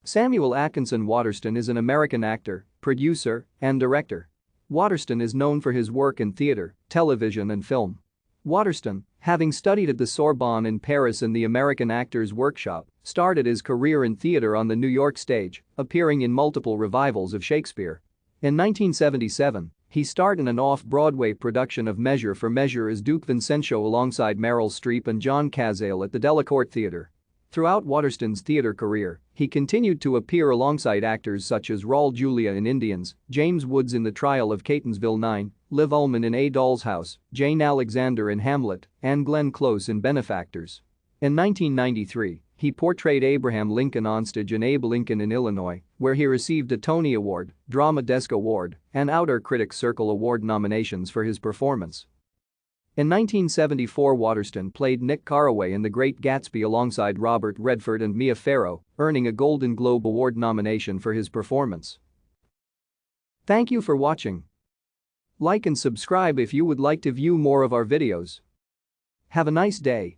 Samuel Atkinson Waterston is an American actor, producer, and director. Waterston is known for his work in theater, television and film. Waterston, having studied at the Sorbonne in Paris and the American Actors Workshop, started his career in theater on the New York stage, appearing in multiple revivals of Shakespeare. In 1977, he starred in an off-Broadway production of Measure for Measure as Duke Vincentio alongside Meryl Streep and John Cazale at the Delacorte Theatre. Throughout Waterston's theater career, he continued to appear alongside actors such as Raul Julia in Indians, James Woods in the Trial of Catonsville Nine, Liv Ullmann in A Doll's House, Jane Alexander in Hamlet, and Glenn Close in Benefactors. In 1993, he portrayed Abraham Lincoln onstage in Abe Lincoln in Illinois, where he received a Tony Award, Drama Desk Award, and Outer Critics Circle Award nominations for his performance. In 1974, Waterston played Nick Carraway in The Great Gatsby alongside Robert Redford and Mia Farrow, earning a Golden Globe Award nomination for his performance. Thank you for watching. Like and subscribe if you would like to view more of our videos. Have a nice day.